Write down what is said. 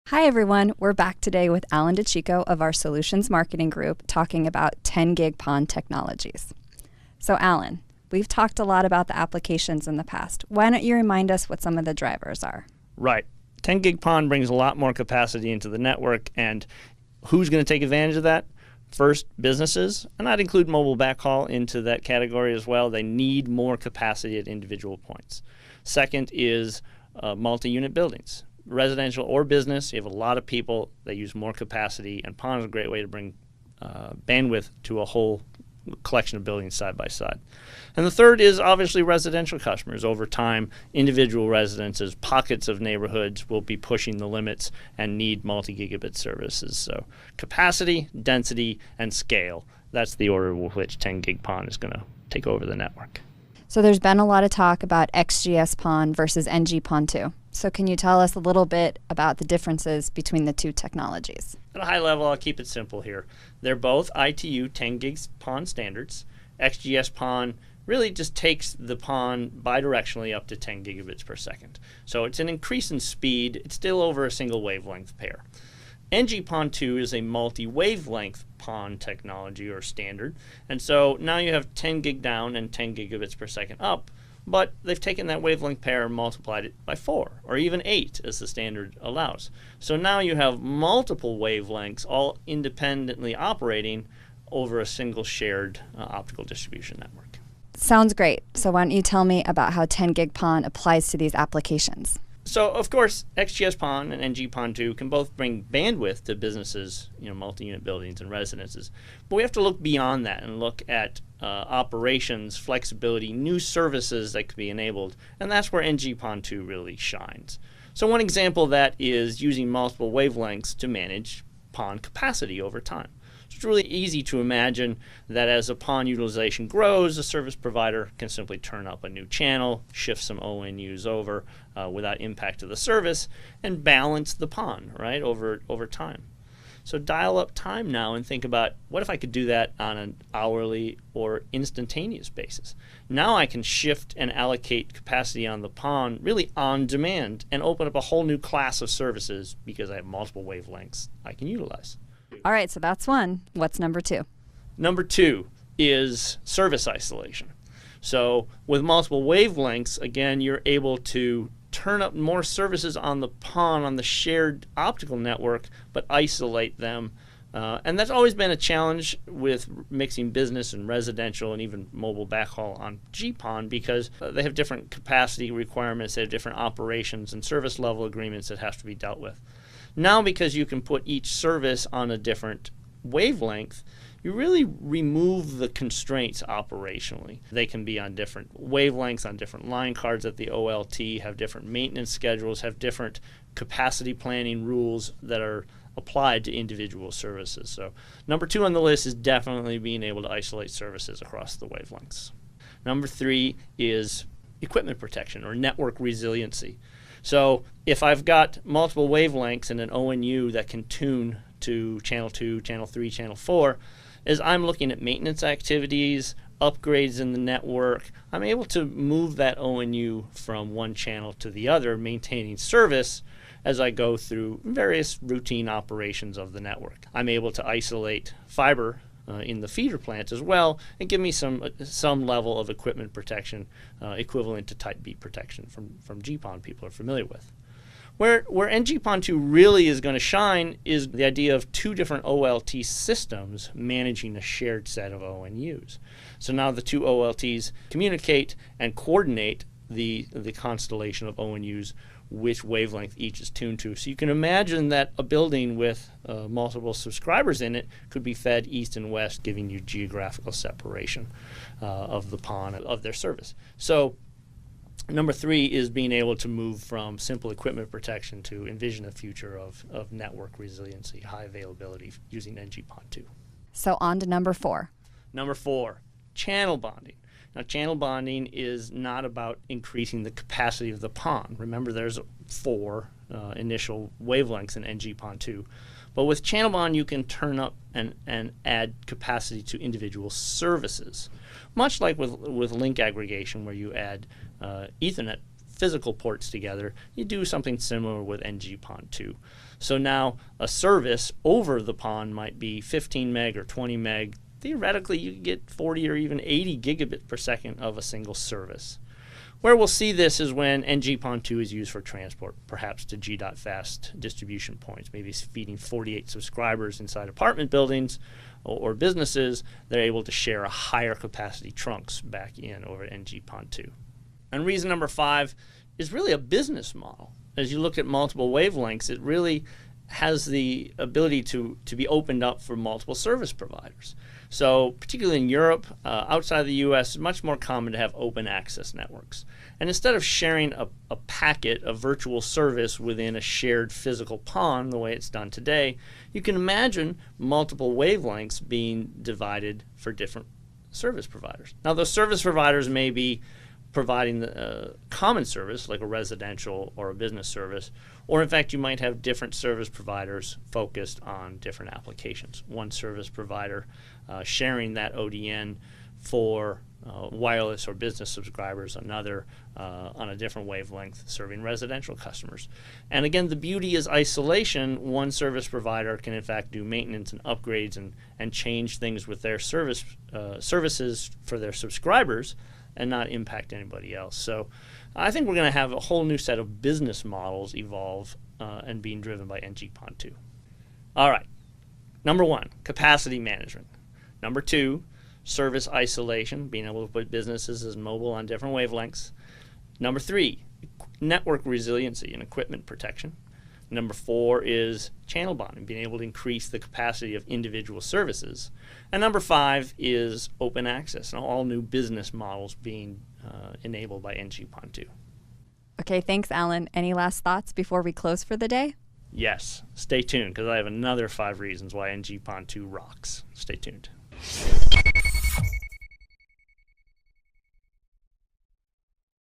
Hi everyone, we're back today with Alan DiCicco of our Solutions Marketing Group talking about 10 gig PON technologies. So Alan, we've talked a lot about the applications in the past. Why don't you remind us what some of the drivers are? Right. 10 gig PON brings a lot more capacity into the network, and who's going to take advantage of that? First, businesses, and I'd include mobile backhaul into that category as well. They need more capacity at individual points. Second is multi-unit buildings. Residential or business, you have a lot of people that use more capacity, and PON is a great way to bring bandwidth to a whole collection of buildings side by side. And the third is obviously residential customers. Over time, individual residences, pockets of neighborhoods will be pushing the limits and need multi-gigabit services. So capacity, density, and scale, that's the order with which 10 gig PON is going to take over the network. So there's been a lot of talk about XGS PON versus NG PON2. So can you tell us a little bit about the differences between the two technologies? At a high level, I'll keep it simple here. They're both ITU 10 gig PON standards. XGS PON really just takes the PON bidirectionally up to 10 gigabits per second. So it's an increase in speed. It's still over a single wavelength pair. NG PON2 is a multi-wavelength PON technology or standard. And so now you have 10 gig down and 10 gigabits per second up. But they've taken that wavelength pair and multiplied it by 4, or even 8, as the standard allows. So now you have multiple wavelengths all independently operating over a single shared optical distribution network. Sounds great. So why don't you tell me about how 10 gig PON applies to these applications? So, of course, XGS PON and NG PON2 can both bring bandwidth to businesses, multi-unit buildings and residences. But we have to look beyond that and look at operations, flexibility, new services that could be enabled. And that's where NG PON2 really shines. So one example of that is using multiple wavelengths to manage PON capacity over time. So it's really easy to imagine that as a PON utilization grows, a service provider can simply turn up a new channel, shift some ONUs over without impact to the service, and balance the PON, right, over time. So dial up time now and think about, what if I could do that on an hourly or instantaneous basis? Now I can shift and allocate capacity on the PON really on demand and open up a whole new class of services because I have multiple wavelengths I can utilize. All right, so that's one. What's number two? Number two is service isolation. So with multiple wavelengths, again, you're able to turn up more services on the PON, on the shared optical network, but isolate them. And that's always been a challenge with mixing business and residential and even mobile backhaul on GPON, because they have different capacity requirements, they have different operations and service level agreements that have to be dealt with. Now, because you can put each service on a different wavelength, you really remove the constraints operationally. They can be on different wavelengths, on different line cards at the OLT, have different maintenance schedules, have different capacity planning rules that are applied to individual services. So number two on the list is definitely being able to isolate services across the wavelengths. Number three is equipment protection or network resiliency. So if I've got multiple wavelengths and an ONU that can tune to channel 2, channel 3, channel 4, as I'm looking at maintenance activities, upgrades in the network, I'm able to move that ONU from one channel to the other, maintaining service as I go through various routine operations of the network. I'm able to isolate fiber in the feeder plant as well and give me some level of equipment protection equivalent to type B protection from GPON people are familiar with. Where NG PON2 really is going to shine is the idea of two different OLT systems managing a shared set of ONUs. So now the two OLTs communicate and coordinate the constellation of ONUs, which wavelength each is tuned to. So you can imagine that a building with multiple subscribers in it could be fed east and west, giving you geographical separation of the PON of their service. So number three is being able to move from simple equipment protection to envision a future of network resiliency, high availability using NG PON2. So on to number four. Number four, channel bonding. Now, channel bonding is not about increasing the capacity of the PON. Remember, there's 4 initial wavelengths in NG PON2. But with channel bond, you can turn up and add capacity to individual services, much like with link aggregation, where you add Ethernet physical ports together, you do something similar with NG PON2. So now a service over the PON might be 15 meg or 20 meg. Theoretically, you could get 40 or even 80 gigabit per second of a single service. Where we'll see this is when NG PON2 is used for transport, perhaps to G.fast distribution points, maybe feeding 48 subscribers inside apartment buildings or businesses. They're able to share a higher capacity trunks back in over NG PON2. And reason number 5 is really a business model. As you look at multiple wavelengths, it really has the ability to be opened up for multiple service providers. So particularly in Europe, outside of the US, it's much more common to have open access networks. And instead of sharing a packet, a virtual service within a shared physical PON, the way it's done today, you can imagine multiple wavelengths being divided for different service providers. Now those service providers may be providing a common service like a residential or a business service, or in fact you might have different service providers focused on different applications. One service provider sharing that ODN for wireless or business subscribers, another on a different wavelength serving residential customers. And again, the beauty is isolation. One service provider can in fact do maintenance and upgrades and change things with their services for their subscribers and not impact anybody else. So I think we're going to have a whole new set of business models evolve and being driven by NG PON2. All right. Number 1, capacity management. Number 2, service isolation, being able to put businesses as mobile on different wavelengths. Number 3, network resiliency and equipment protection. Number 4 is channel bonding, being able to increase the capacity of individual services. And number 5 is open access and all new business models being enabled by NG PON2. Okay, thanks, Alan. Any last thoughts before we close for the day? Yes, stay tuned because I have another 5 reasons why NG PON2 rocks. Stay tuned.